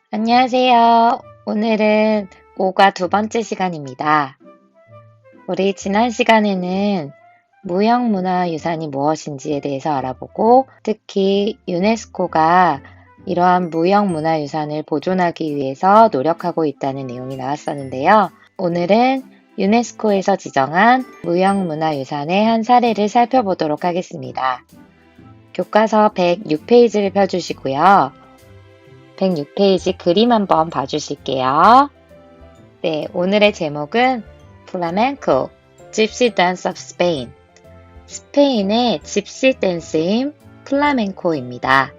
안녕하세요. 오늘은 5가 두 번째 시간입니다. 우리 지난 시간에는 무형문화유산이 무엇인지에 대해서 알아보고 특히 유네스코가 이러한 무형문화유산을 보존하기 위해서 노력하고 있다는 내용이 나왔었는데요. 오늘은 유네스코에서 지정한 무형문화유산의 한 사례를 살펴보도록 하겠습니다. 교과서 106페이지를 펴주시고요. 106페이지 그림 한번 봐주실게요. 네, 오늘의 제목은 플라멘코, 집시 댄스 of 스페인. 스페인의 집시 댄스인 플라멘코입니다.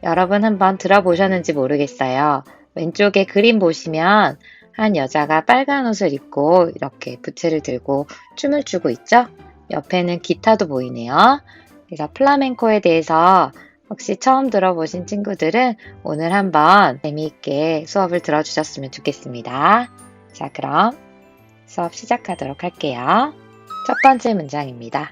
여러분 한번 들어보셨는지 모르겠어요. 왼쪽에 그림 보시면 한 여자가 빨간 옷을 입고 이렇게 부채를 들고 춤을 추고 있죠? 옆에는 기타도 보이네요. 그래서 플라멘코에 대해서 혹시 처음 들어보신 친구들은 오늘 한번 재미있게 수업을 들어주셨으면 좋겠습니다. 자, 그럼 수업 시작하도록 할게요. 첫 번째 문장입니다.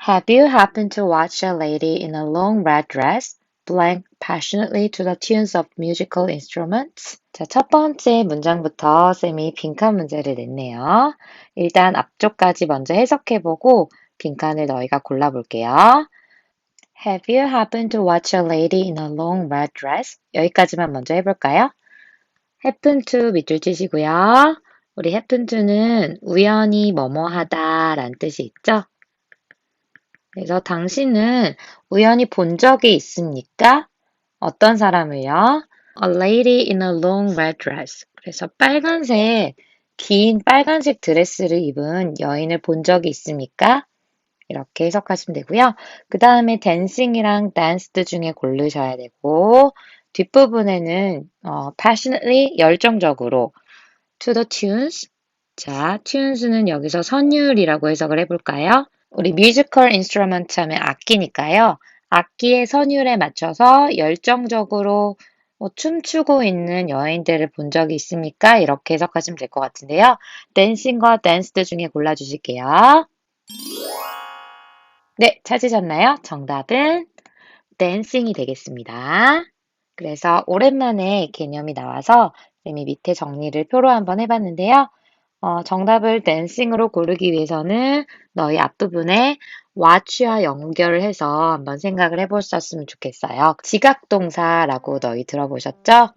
Have you happened to watch a lady in a long red dress blank passionately to the tunes of musical instruments? 자, 첫 번째 문장부터 쌤이 빈칸 문제를 냈네요. 일단 앞쪽까지 먼저 해석해보고 빈칸을 너희가 골라볼게요. Have you happened to watch a lady in a long red dress? 여기까지만 먼저 해볼까요? happen to 밑줄 치시고요. 우리 happen to는 우연히 뭐뭐하다 라는 뜻이 있죠? 그래서 당신은 우연히 본 적이 있습니까? 어떤 사람을요? A lady in a long red dress. 그래서 긴 빨간색 드레스를 입은 여인을 본 적이 있습니까? 이렇게 해석하시면 되고요. 그 다음에 dancing이랑 danced 중에 고르셔야 되고 뒷부분에는 passionately 열정적으로 to the tunes. 자, tunes는 여기서 선율이라고 해석을 해볼까요? 우리 musical instrument 하면 악기니까요. 악기의 선율에 맞춰서 열정적으로 춤추고 있는 여인들을 본 적이 있습니까? 이렇게 해석하시면 될 것 같은데요. dancing과 danced 중에 골라주실게요. 네, 찾으셨나요? 정답은 dancing이 되겠습니다. 그래서 오랜만에 개념이 나와서 쌤이 밑에 정리를 표로 한번 해봤는데요. 정답을 dancing으로 고르기 위해서는 너희 앞부분에 watch와 연결을 해서 한번 생각을 해보셨으면 좋겠어요. 지각동사라고 너희 들어보셨죠?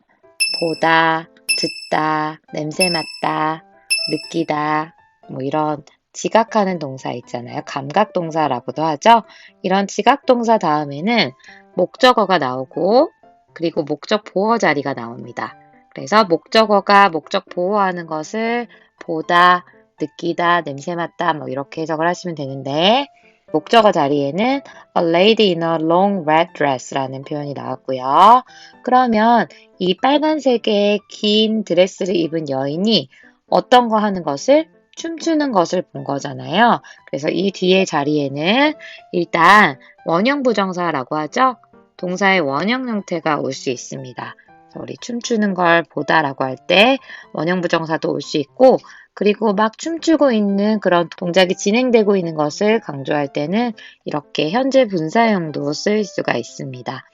보다, 듣다, 냄새 맡다, 느끼다, 뭐 이런 지각하는 동사 있잖아요. 감각동사라고도 하죠. 이런 지각동사 다음에는 목적어가 나오고 그리고 목적 보어 자리가 나옵니다. 그래서 목적어가 목적 보어하는 것을 보다, 느끼다, 냄새 맡다 뭐 이렇게 해석을 하시면 되는데 목적어 자리에는 a lady in a long red dress라는 표현이 나왔고요. 그러면 이 빨간색의 긴 드레스를 입은 여인이 어떤 거 하는 것을 춤추는 것을 본 거잖아요. 그래서 이 뒤에 자리에는 일단 원형 부정사라고 하죠. 동사의 원형 형태가 올 수 있습니다. 그래서 우리 춤추는 걸 보다라고 할 때 원형 부정사도 올 수 있고 그리고 막 춤추고 있는 그런 동작이 진행되고 있는 것을 강조할 때는 이렇게 현재 분사형도 쓸 수가 있습니다.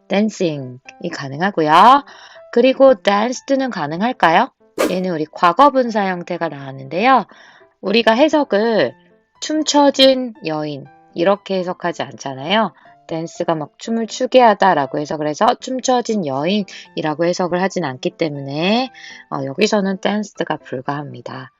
dancing이 가능하고요. 그리고 danced는 가능할까요? 얘는 우리 과거 분사 형태가 나왔는데요. 우리가 해석을 춤춰진 여인 이렇게 해석하지 않잖아요. 댄스가 막 춤을 추게 하다라고 해석을 해서 춤춰진 여인이라고 해석을 하진 않기 때문에 여기서는 댄스가 불가합니다.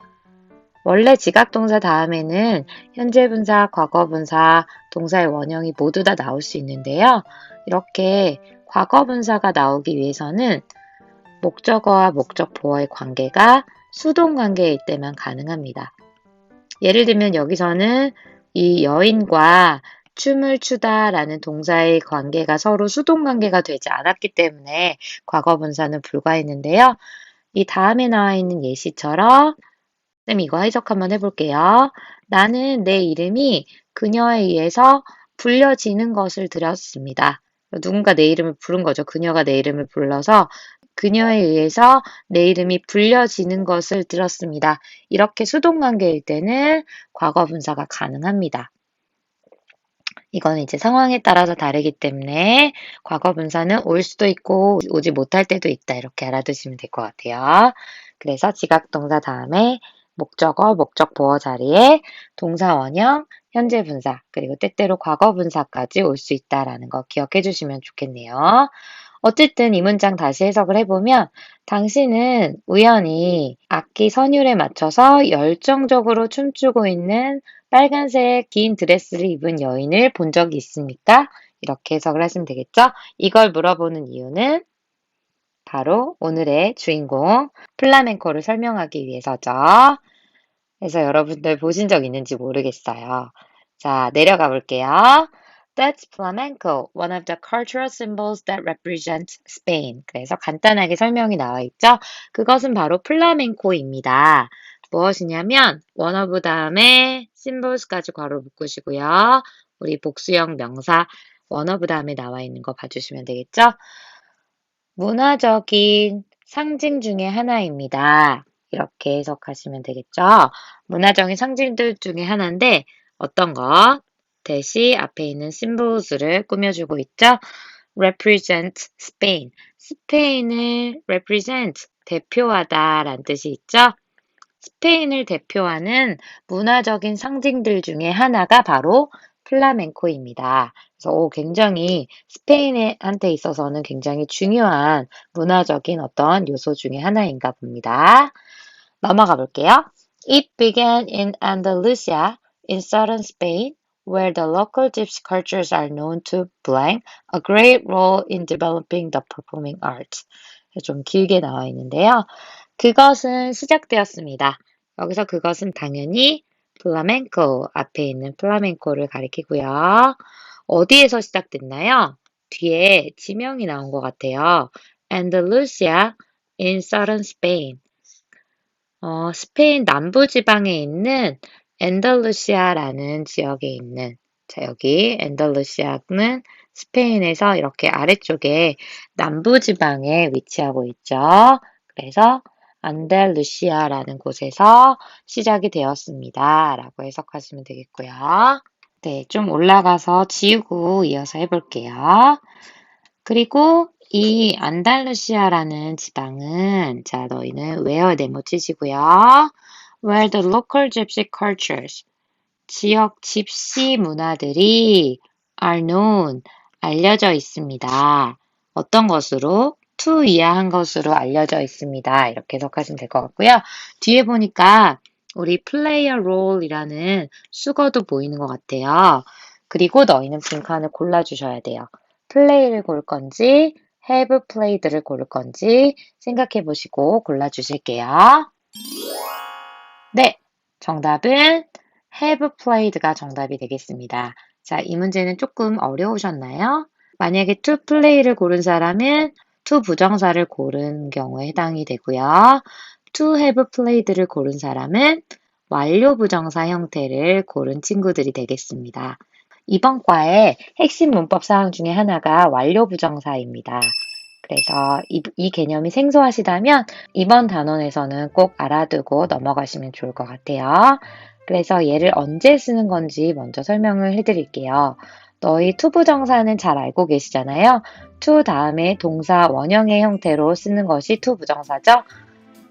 원래 지각동사 다음에는 현재 분사, 과거 분사, 동사의 원형이 모두 다 나올 수 있는데요. 이렇게 과거 분사가 나오기 위해서는 목적어와 목적 보어의 관계가 수동 관계일 때만 가능합니다. 예를 들면 여기서는 이 여인과 춤을 추다라는 동사의 관계가 서로 수동 관계가 되지 않았기 때문에 과거 분사는 불가했는데요. 이 다음에 나와 있는 예시처럼 쌤 이거 해석 한번 해볼게요. 나는 내 이름이 그녀에 의해서 불려지는 것을 들었습니다. 누군가 내 이름을 부른 거죠. 그녀가 내 이름을 불러서 그녀에 의해서 내 이름이 불려지는 것을 들었습니다. 이렇게 수동 관계일 때는 과거 분사가 가능합니다. 이거는 이제 상황에 따라서 다르기 때문에 과거 분사는 올 수도 있고 오지 못할 때도 있다. 이렇게 알아두시면 될 것 같아요. 그래서 지각 동사 다음에 목적어, 목적 보어 자리에 동사 원형, 현재 분사, 그리고 때때로 과거 분사까지 올 수 있다라는 거 기억해 주시면 좋겠네요. 어쨌든 이 문장 다시 해석을 해보면 당신은 우연히 악기 선율에 맞춰서 열정적으로 춤추고 있는 빨간색 긴 드레스를 입은 여인을 본 적이 있습니까? 이렇게 해석을 하시면 되겠죠? 이걸 물어보는 이유는 바로 오늘의 주인공 플라멩코를 설명하기 위해서죠. 그래서 여러분들 보신 적 있는지 모르겠어요. 자, 내려가 볼게요. That's flamenco, one of the cultural symbols that represent Spain. 그래서 간단하게 설명이 나와 있죠. 그것은 바로 플라멩코입니다. 무엇이냐면 one of 다음에 symbols까지 괄호 묶으시고요. 우리 복수형 명사 one of 다음에 나와 있는 거 봐주시면 되겠죠. 문화적인 상징 중에 하나입니다. 이렇게 해석하시면 되겠죠. 문화적인 상징들 중에 하나인데 어떤 것? 대시 앞에 있는 symbols를 꾸며주고 있죠. represent Spain. 스페인을 represent, 대표하다 라는 뜻이 있죠. 스페인을 대표하는 문화적인 상징들 중에 하나가 바로 플라멩코입니다. 그래서 굉장히 스페인한테 있어서는 굉장히 중요한 문화적인 어떤 요소 중에 하나인가 봅니다. 넘어가 볼게요. It began in Andalusia, in southern Spain, where the local gypsy cultures are known to play a great role in developing the performing arts. 좀 길게 나와 있는데요. 그것은 시작되었습니다. 여기서 그것은 당연히 플라멩코 앞에 있는 플라멩코를 가리키고요. 어디에서 시작됐나요? 뒤에 지명이 나온 것 같아요. Andalusia in southern Spain. 스페인 남부 지방에 있는 엔달루시아라는 지역에 있는 자, 여기 엔달루시아는 스페인에서 이렇게 아래쪽에 남부 지방에 위치하고 있죠. 그래서 안달루시아라는 곳에서 시작이 되었습니다. 라고 해석하시면 되겠고요. 네, 좀 올라가서 지우고 이어서 해볼게요. 그리고 이 안달루시아라는 지방은 자, 너희는 where 네모 치시고요. where the local gypsy cultures 지역 집시 문화들이 are known 알려져 있습니다. 어떤 것으로? to 이하한 것으로 알려져 있습니다. 이렇게 해석하시면 될 것 같고요. 뒤에 보니까 우리 play a role이라는 수거도 보이는 것 같아요. 그리고 너희는 빈칸을 골라주셔야 돼요. play를 고를 건지 have played를 고를 건지 생각해 보시고 골라주실게요. 네, 정답은 have played가 정답이 되겠습니다. 자, 이 문제는 조금 어려우셨나요? 만약에 to play를 고른 사람은 to 부정사를 고른 경우에 해당이 되고요. to have played를 고른 사람은 완료 부정사 형태를 고른 친구들이 되겠습니다. 이번 과의 핵심 문법 사항 중에 하나가 완료 부정사입니다. 그래서 이 개념이 생소하시다면 이번 단원에서는 꼭 알아두고 넘어가시면 좋을 것 같아요. 그래서 얘를 언제 쓰는 건지 먼저 설명을 해드릴게요. 너희 to 부정사는 잘 알고 계시잖아요. to 다음에 동사 원형의 형태로 쓰는 것이 to 부정사죠.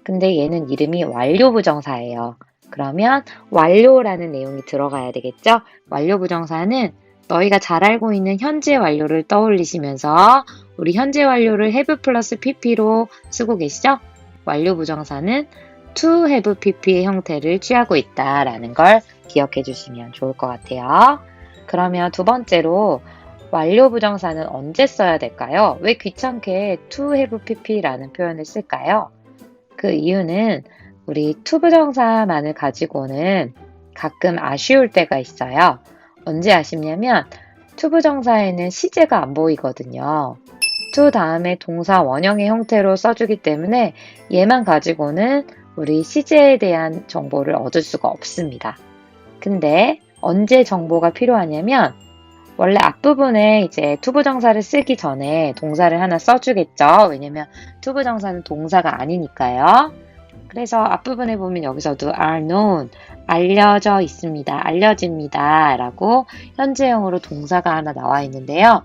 근데 얘는 이름이 완료 부정사예요. 그러면 완료라는 내용이 들어가야 되겠죠? 완료 부정사는 너희가 잘 알고 있는 현재 완료를 떠올리시면서 우리 현재 완료를 have 플러스 pp로 쓰고 계시죠? 완료 부정사는 to have pp의 형태를 취하고 있다라는 걸 기억해 주시면 좋을 것 같아요. 그러면 두 번째로 완료 부정사는 언제 써야 될까요? 왜 귀찮게 to have pp라는 표현을 쓸까요? 그 이유는 우리 to 부정사만을 가지고는 가끔 아쉬울 때가 있어요. 언제 아쉽냐면 to 부정사에는 시제가 안 보이거든요. to 다음에 동사 원형의 형태로 써주기 때문에 얘만 가지고는 우리 시제에 대한 정보를 얻을 수가 없습니다. 근데 언제 정보가 필요하냐면 원래 앞부분에 이제 to 부정사를 쓰기 전에 동사를 하나 써주겠죠. 왜냐면 to 부정사는 동사가 아니니까요. 그래서 앞부분에 보면 여기서도 are known, 알려져 있습니다, 알려집니다 라고 현재형으로 동사가 하나 나와 있는데요.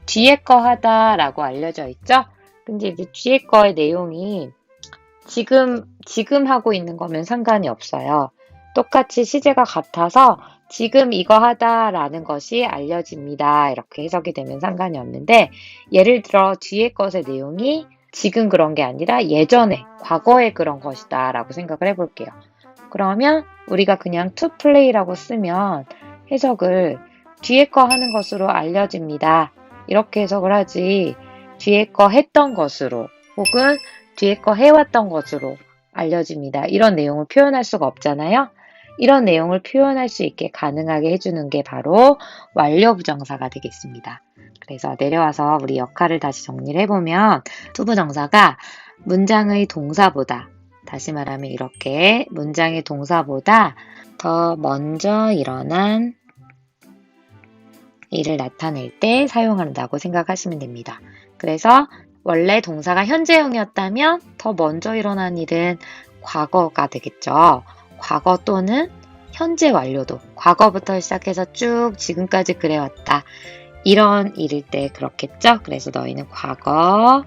뒤에 거 하다 라고 알려져 있죠? 근데 이제 뒤에 거의 내용이 지금 하고 있는 거면 상관이 없어요. 똑같이 시제가 같아서 지금 이거 하다라는 것이 알려집니다. 이렇게 해석이 되면 상관이 없는데 예를 들어 뒤에 것의 내용이 지금 그런 게 아니라 예전에, 과거에 그런 것이다 라고 생각을 해볼게요. 그러면 우리가 그냥 to play라고 쓰면 해석을 뒤에 거 하는 것으로 알려집니다. 이렇게 해석을 하지 뒤에 거 했던 것으로 혹은 뒤에 거 해왔던 것으로 알려집니다. 이런 내용을 표현할 수가 없잖아요. 이런 내용을 표현할 수 있게 가능하게 해주는 게 바로 완료부정사가 되겠습니다. 그래서 내려와서 우리 역할을 다시 정리를 해보면 투부정사가 문장의 동사보다, 다시 말하면 이렇게 문장의 동사보다 더 먼저 일어난 일을 나타낼 때 사용한다고 생각하시면 됩니다. 그래서 원래 동사가 현재형이었다면 더 먼저 일어난 일은 과거가 되겠죠. 과거 또는 현재 완료도, 과거부터 시작해서 쭉 지금까지 그래왔다. 이런 일일 때 그렇겠죠. 그래서 너희는 과거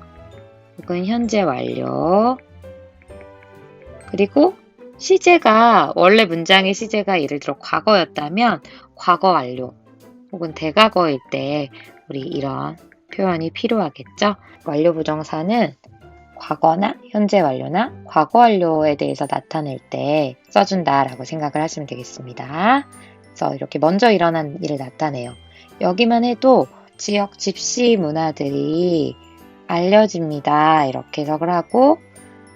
혹은 현재 완료, 그리고 시제가 원래 문장의 시제가 예를 들어 과거였다면 과거 완료 혹은 대과거일 때 우리 이런 표현이 필요하겠죠. 완료 부정사는 과거나 현재 완료나 과거 완료에 대해서 나타낼 때 써준다라고 생각을 하시면 되겠습니다. 그래서 이렇게 먼저 일어난 일을 나타내요. 여기만 해도 지역 집시 문화들이 알려집니다. 이렇게 해석을 하고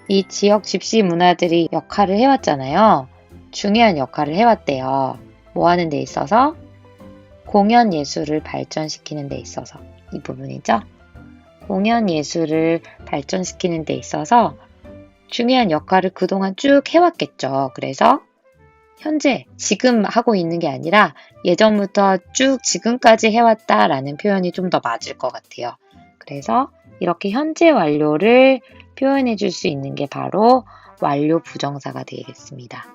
이 지역 집시 문화들이 역할을 해왔잖아요. 중요한 역할을 해왔대요. 뭐 하는 데 있어서? 공연 예술을 발전시키는 데 있어서. 이 부분이죠. 공연 예술을 발전시키는 데 있어서 중요한 역할을 그동안 쭉 해왔겠죠. 그래서 현재, 지금 하고 있는 게 아니라 예전부터 쭉 지금까지 해왔다라는 표현이 좀 더 맞을 것 같아요. 그래서 이렇게 현재 완료를 표현해 줄 수 있는 게 바로 완료 부정사가 되겠습니다.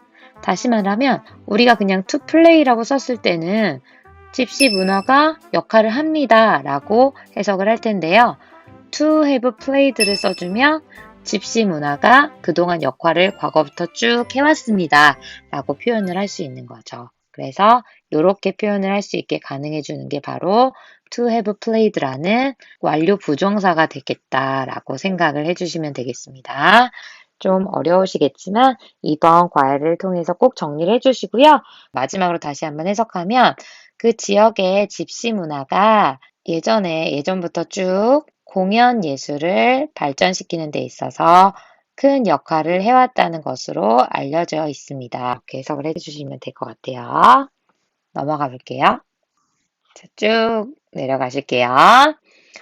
다시 말하면 우리가 그냥 to play라고 썼을 때는 집시 문화가 역할을 합니다 라고 해석을 할 텐데요. to have played를 써주면 집시 문화가 그동안 역할을 과거부터 쭉 해왔습니다 라고 표현을 할 수 있는 거죠. 그래서 이렇게 표현을 할 수 있게 가능해 주는 게 바로 to have played라는 완료 부정사가 되겠다라고 생각을 해주시면 되겠습니다. 좀 어려우시겠지만 이번 과외를 통해서 꼭 정리를 해주시고요. 마지막으로 다시 한번 해석하면 그 지역의 집시 문화가 예전부터 쭉 공연 예술을 발전시키는 데 있어서 큰 역할을 해왔다는 것으로 알려져 있습니다. 이렇게 해석을 해주시면 될 것 같아요. 넘어가 볼게요. 자, 쭉 내려가실게요.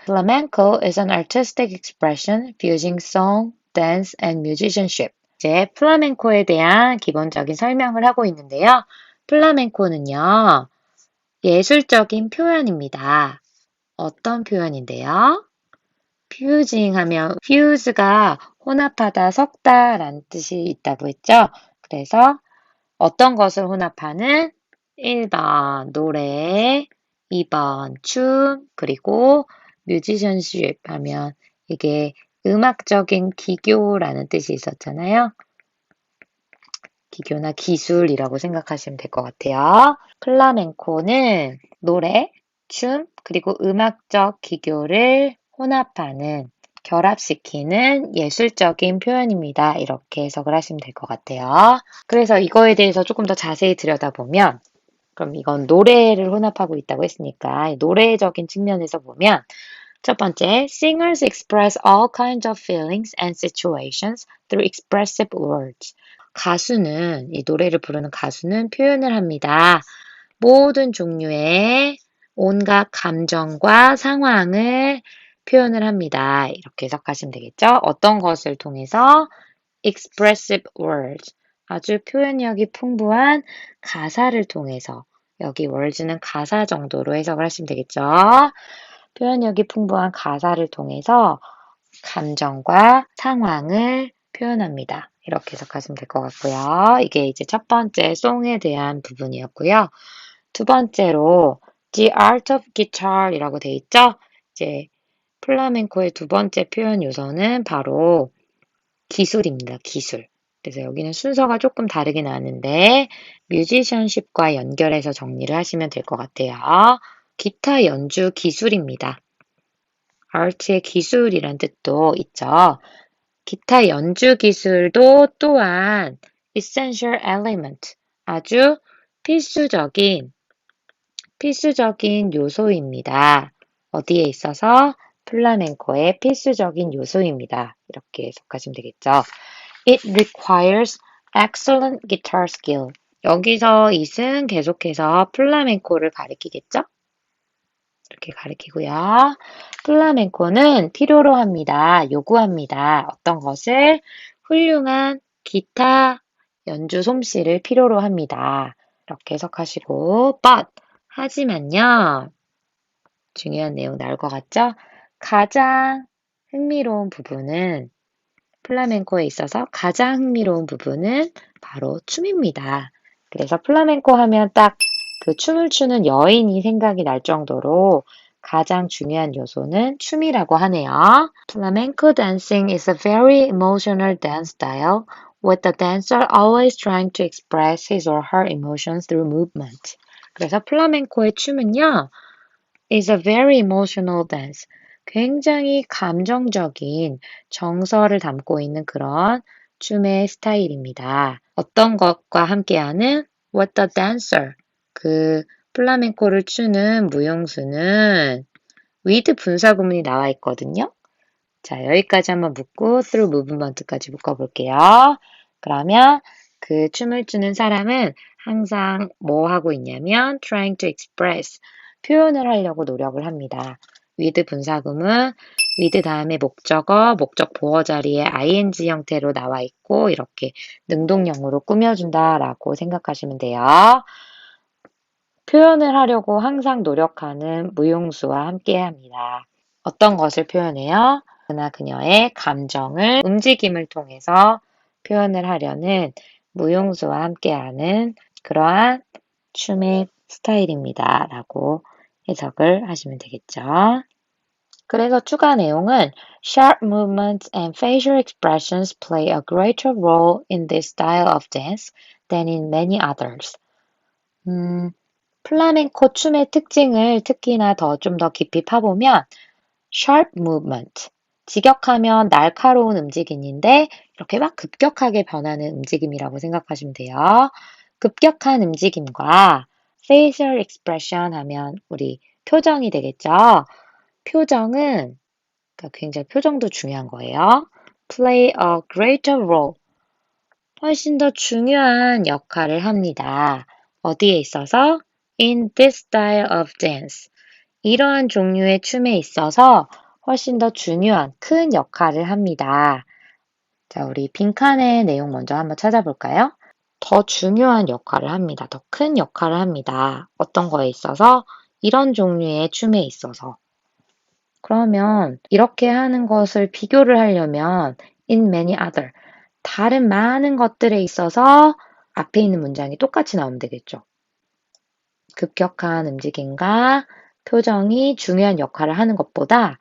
Flamenco is an artistic expression fusing song, dance, and musicianship. 이제 플라멩코에 대한 기본적인 설명을 하고 있는데요. 플라멩코는요, 예술적인 표현입니다. 어떤 표현인데요? fusing 하면 fuse가 혼합하다, 섞다 라는 뜻이 있다고 했죠. 그래서 어떤 것을 혼합하는 1번 노래, 2번 춤, 그리고 뮤지션십 하면 이게 음악적인 기교라는 뜻이 있었잖아요. 기교나 기술이라고 생각하시면 될 것 같아요. 플라멩코는 노래, 춤, 그리고 음악적 기교를 혼합하는, 결합시키는 예술적인 표현입니다. 이렇게 해석을 하시면 될 것 같아요. 그래서 이거에 대해서 조금 더 자세히 들여다보면, 그럼 이건 노래를 혼합하고 있다고 했으니까 노래적인 측면에서 보면 첫 번째, singers express all kinds of feelings and situations through expressive words. 가수는, 이 노래를 부르는 가수는 표현을 합니다. 모든 종류의 온갖 감정과 상황을 표현을 합니다. 이렇게 해석하시면 되겠죠? 어떤 것을 통해서? expressive words. 아주 표현력이 풍부한 가사를 통해서. 여기 words는 가사 정도로 해석을 하시면 되겠죠? 표현력이 풍부한 가사를 통해서 감정과 상황을 표현합니다. 이렇게 해석하시면 될 것 같고요. 이게 이제 첫 번째 송에 대한 부분이었고요. 두 번째로 The Art of Guitar이라고 돼 있죠? 이제 플라멩코의 두 번째 표현 요소는 바로 기술입니다. 기술. 그래서 여기는 순서가 조금 다르게 나왔는데 뮤지션십과 연결해서 정리를 하시면 될 것 같아요. 기타 연주 기술입니다. art의 기술이란 뜻도 있죠. 기타 연주 기술도 또한 essential element, 아주 필수적인 요소입니다. 어디에 있어서? 플라멩코의 필수적인 요소입니다. 이렇게 해석하시면 되겠죠. It requires excellent guitar skill. 여기서 it은 계속해서 플라멩코를 가리키겠죠? 이렇게 가리키고요. 플라멩코는 필요로 합니다. 요구합니다. 어떤 것을? 훌륭한 기타 연주 솜씨를 필요로 합니다. 이렇게 해석하시고, but, 하지만요. 중요한 내용 나올 것 같죠? 가장 흥미로운 부분은 플라멩코에 있어서 가장 흥미로운 부분은 바로 춤입니다. 그래서 플라멩코 하면 딱 그 춤을 추는 여인이 생각이 날 정도로 가장 중요한 요소는 춤이라고 하네요. Flamenco dancing is a very emotional dance style, with the dancer always trying to express his or her emotions through movement. 그래서 플라멩코의 춤은요, is a very emotional dance. 굉장히 감정적인 정서를 담고 있는 그런 춤의 스타일입니다. 어떤 것과 함께하는 what the dancer, 그 플라멩코를 추는 무용수는 with 분사구문이 나와 있거든요. 자, 여기까지 한번 묶고 through movement까지 묶어볼게요. 그러면 그 춤을 추는 사람은 항상 뭐 하고 있냐면 trying to express, 표현을 하려고 노력을 합니다. with 분사구문, with 다음에 목적어, 목적 보어 자리에 ing 형태로 나와 있고 이렇게 능동형으로 꾸며준다라고 생각하시면 돼요. 표현을 하려고 항상 노력하는 무용수와 함께합니다. 어떤 것을 표현해요? 그나 그녀의 감정을 움직임을 통해서 표현을 하려는 무용수와 함께하는 그러한 춤의 스타일입니다. 라고 해석을 하시면 되겠죠. 그래서 추가 내용은 Sharp movements and facial expressions play a greater role in this style of dance than in many others. 플라멩코 춤의 특징을 특히나 좀 더 깊이 파보면 sharp movement, 직역하면 날카로운 움직임인데 이렇게 막 급격하게 변하는 움직임이라고 생각하시면 돼요. 급격한 움직임과 facial expression 하면 우리 표정이 되겠죠. 표정은 그러니까 굉장히 표정도 중요한 거예요. play a greater role, 훨씬 더 중요한 역할을 합니다. 어디에 있어서? in this style of dance. 이러한 종류의 춤에 있어서 훨씬 더 중요한 큰 역할을 합니다. 자, 우리 빈칸의 내용 먼저 한번 찾아볼까요? 더 중요한 역할을 합니다. 더 큰 역할을 합니다. 어떤 거에 있어서? 이런 종류의 춤에 있어서. 그러면 이렇게 하는 것을 비교를 하려면 in many other, 다른 많은 것들에 있어서 앞에 있는 문장이 똑같이 나오면 되겠죠. 급격한 움직임과 표정이 중요한 역할을 하는 것보다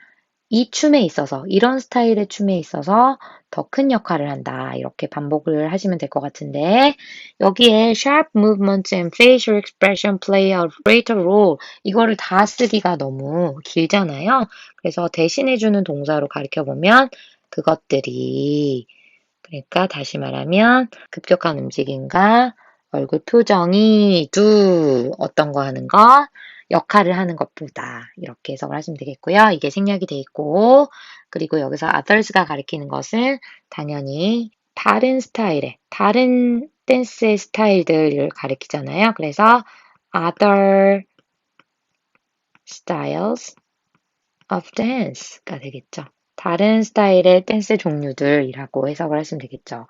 이 춤에 있어서, 이런 스타일의 춤에 있어서 더 큰 역할을 한다. 이렇게 반복을 하시면 될 것 같은데, 여기에 sharp movements and facial expression play a greater role. 이거를 다 쓰기가 너무 길잖아요. 그래서 대신해주는 동사로 가르쳐보면 그것들이, 그러니까 다시 말하면 급격한 움직임과 얼굴 표정이 어떤 거 하는 것, 역할을 하는 것보다 이렇게 해석을 하시면 되겠고요. 이게 생략이 돼 있고, 그리고 여기서 others가 가리키는 것은 당연히 다른 스타일의, 다른 댄스의 스타일들을 가리키잖아요. 그래서 other styles of dance가 되겠죠. 다른 스타일의 댄스 종류들이라고 해석을 하시면 되겠죠.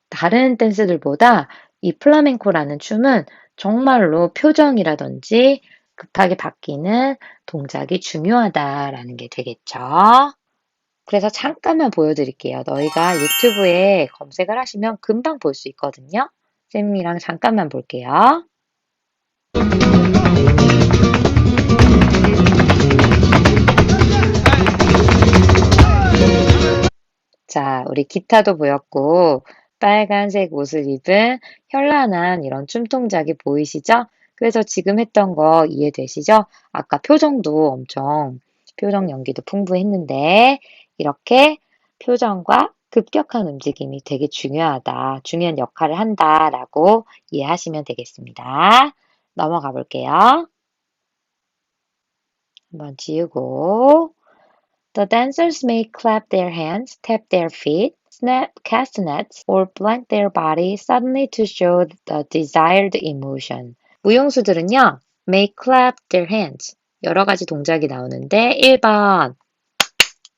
다른 댄스들보다 이 플라멩코라는 춤은 정말로 표정이라든지 급하게 바뀌는 동작이 중요하다라는 게 되겠죠. 그래서 잠깐만 보여드릴게요. 너희가 유튜브에 검색을 하시면 금방 볼 수 있거든요. 쌤이랑 잠깐만 볼게요. 자, 우리 기타도 보였고, 빨간색 옷을 입은 현란한 이런 춤동작이 보이시죠? 그래서 지금 했던 거 이해되시죠? 아까 표정도 엄청, 표정 연기도 풍부했는데, 이렇게 표정과 급격한 움직임이 되게 중요하다, 중요한 역할을 한다라고 이해하시면 되겠습니다. 넘어가 볼게요. 한번 지우고, The dancers may clap their hands, tap their feet, snap castanets, or blank their body suddenly to show the desired emotion. 무용수들은요, may clap their hands. 여러 가지 동작이 나오는데 1번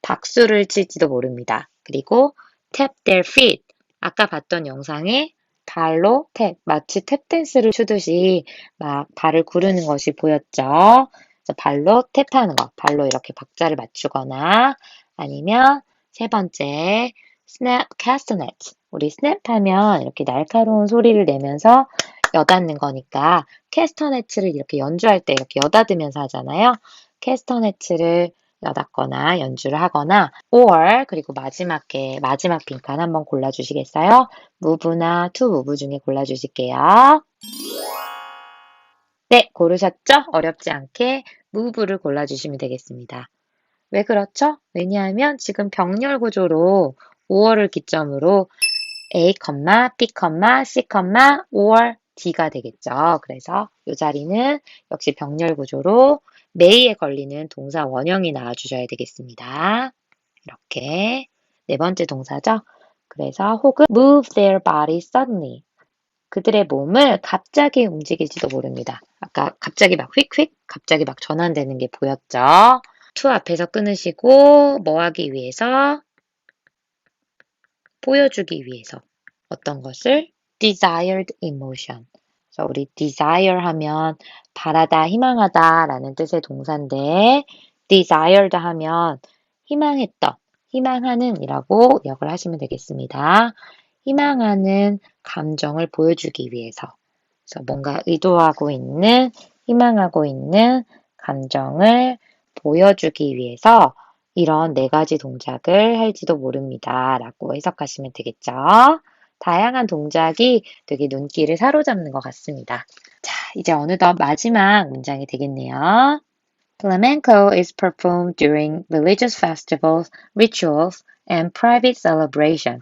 박수를 칠지도 모릅니다. 그리고 tap their feet. 아까 봤던 영상에 발로 탭, 마치 탭댄스를 추듯이 막 발을 구르는 것이 보였죠. 그래서 발로 탭하는 것, 발로 이렇게 박자를 맞추거나 아니면 세 번째, snap castanets. 우리 snap 하면 이렇게 날카로운 소리를 내면서 여닫는 거니까 캐스터네츠를 이렇게 연주할 때 이렇게 여닫으면서 하잖아요. 캐스터네츠를 여닫거나 연주를 하거나 or 그리고 마지막 빈칸 한번 골라주시겠어요? 무브나 투 무브 중에 골라주실게요. 네, 고르셨죠? 어렵지 않게 무브를 골라주시면 되겠습니다. 왜 그렇죠? 왜냐하면 지금 병렬 구조로 5월을 기점으로 A, B, C, or D가 되겠죠. 그래서 이 자리는 역시 병렬 구조로 may에 걸리는 동사 원형이 나와주셔야 되겠습니다. 이렇게 네 번째 동사죠. 그래서 혹은 move their body suddenly. 그들의 몸을 갑자기 움직일지도 모릅니다. 아까 갑자기 막 휙휙, 갑자기 막 전환되는 게 보였죠. to 앞에서 끊으시고 뭐 하기 위해서? 보여주기 위해서. 어떤 것을? desired emotion. 그래서 우리 desire 하면 바라다, 희망하다 라는 뜻의 동사인데 desired 하면 희망했던, 희망하는 이라고 역을 하시면 되겠습니다. 희망하는 감정을 보여주기 위해서. 그래서 뭔가 의도하고 있는, 희망하고 있는 감정을 보여주기 위해서 이런 네 가지 동작을 할지도 모릅니다. 라고 해석하시면 되겠죠. 다양한 동작이 되게 눈길을 사로잡는 것 같습니다. 자, 이제 어느덧 마지막 문장이 되겠네요. Flamenco is performed during religious festivals, rituals, and private celebration.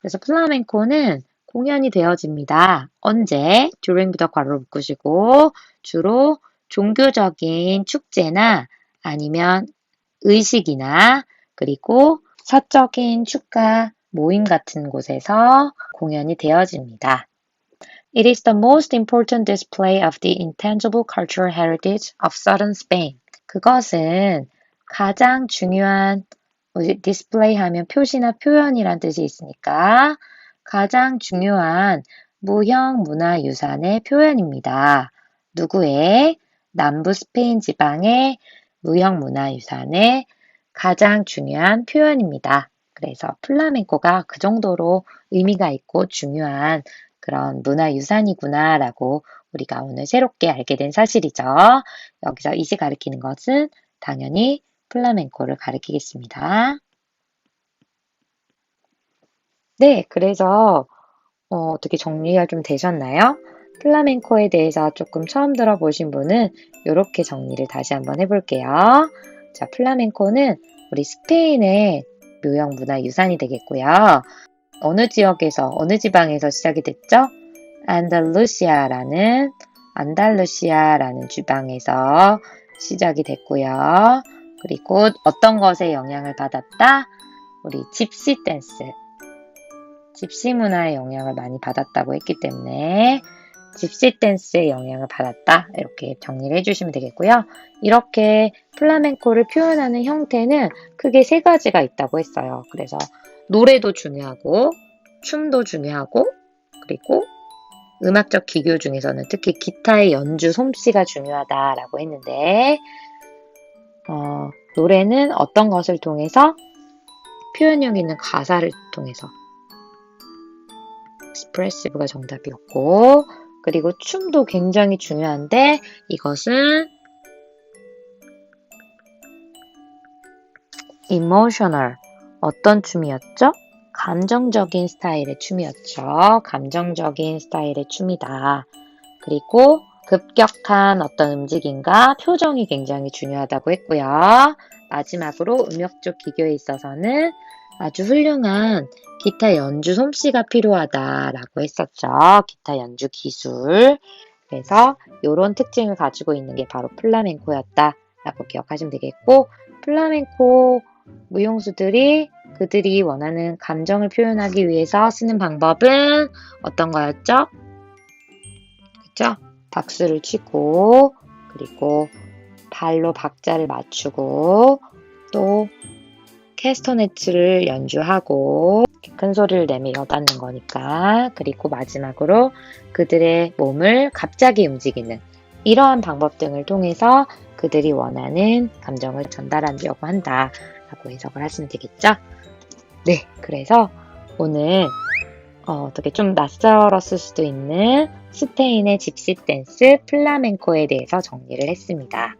그래서 플라멩코는 공연이 되어집니다. 언제? during부터 괄호 묶으시고 주로 종교적인 축제나 아니면 의식이나 그리고 사적인 축가 모임 같은 곳에서 공연이 되어집니다. It is the most important display of the intangible cultural heritage of southern Spain. 그것은 가장 중요한 디스플레이 하면 표시나 표현이란 뜻이 있으니까 가장 중요한 무형 문화유산의 표현입니다. 누구의? 남부 스페인 지방의 무형 문화유산의 가장 중요한 표현입니다. 그래서 플라멩코가 그 정도로 의미가 있고 중요한 그런 문화유산이구나 라고 우리가 오늘 새롭게 알게 된 사실이죠. 여기서 이시 가리키는 것은 당연히 플라멩코를 가리키겠습니다. 네, 그래서 어떻게 정리가 좀 되셨나요? 플라멩코에 대해서 조금 처음 들어보신 분은 이렇게 정리를 다시 한번 해볼게요. 자, 플라멩코는 우리 스페인의 묘형 문화 유산이 되겠고요. 어느 지역에서, 어느 지방에서 시작이 됐죠? 안달루시아라는 지방에서 시작이 됐고요. 그리고 어떤 것에 영향을 받았다? 우리 집시 댄스, 집시 문화의 영향을 많이 받았다고 했기 때문에 집시 댄스의 영향을 받았다. 이렇게 정리를 해주시면 되겠고요. 이렇게 플라멩코를 표현하는 형태는 크게 세 가지가 있다고 했어요. 그래서 노래도 중요하고 춤도 중요하고 그리고 음악적 기교 중에서는 특히 기타의 연주 솜씨가 중요하다라고 했는데 노래는 어떤 것을 통해서 표현력 있는 가사를 통해서. expressive가 정답이었고, 그리고 춤도 굉장히 중요한데 이것은 emotional. 어떤 춤이었죠? 감정적인 스타일의 춤이었죠. 감정적인 스타일의 춤이다. 그리고 급격한 어떤 움직임과 표정이 굉장히 중요하다고 했고요. 마지막으로 음역적 기교에 있어서는 아주 훌륭한 기타 연주 솜씨가 필요하다라고 했었죠. 기타 연주 기술. 그래서 이런 특징을 가지고 있는 게 바로 플라멩코였다라고 기억하시면 되겠고, 플라멩코 무용수들이 그들이 원하는 감정을 표현하기 위해서 쓰는 방법은 어떤 거였죠? 그쵸? 박수를 치고, 그리고 발로 박자를 맞추고, 또 캐스터네츠를 연주하고, 큰 소리를 내며 여닫는 거니까. 그리고 마지막으로 그들의 몸을 갑자기 움직이는 이러한 방법 등을 통해서 그들이 원하는 감정을 전달하려고 한다라고 해석을 하시면 되겠죠? 네, 그래서 오늘 어떻게 좀 낯설었을 수도 있는 스페인의 집시 댄스 플라멩코에 대해서 정리를 했습니다.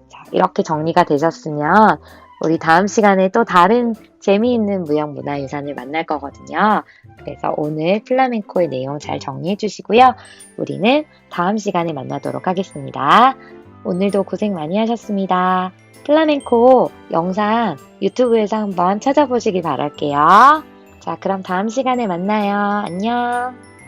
자, 이렇게 정리가 되셨으면 우리 다음 시간에 또 다른 재미있는 무형문화유산을 만날 거거든요. 그래서 오늘 플라멩코의 내용 잘 정리해 주시고요. 우리는 다음 시간에 만나도록 하겠습니다. 오늘도 고생 많이 하셨습니다. 플라멩코 영상 유튜브에서 한번 찾아보시기 바랄게요. 자, 그럼 다음 시간에 만나요. 안녕.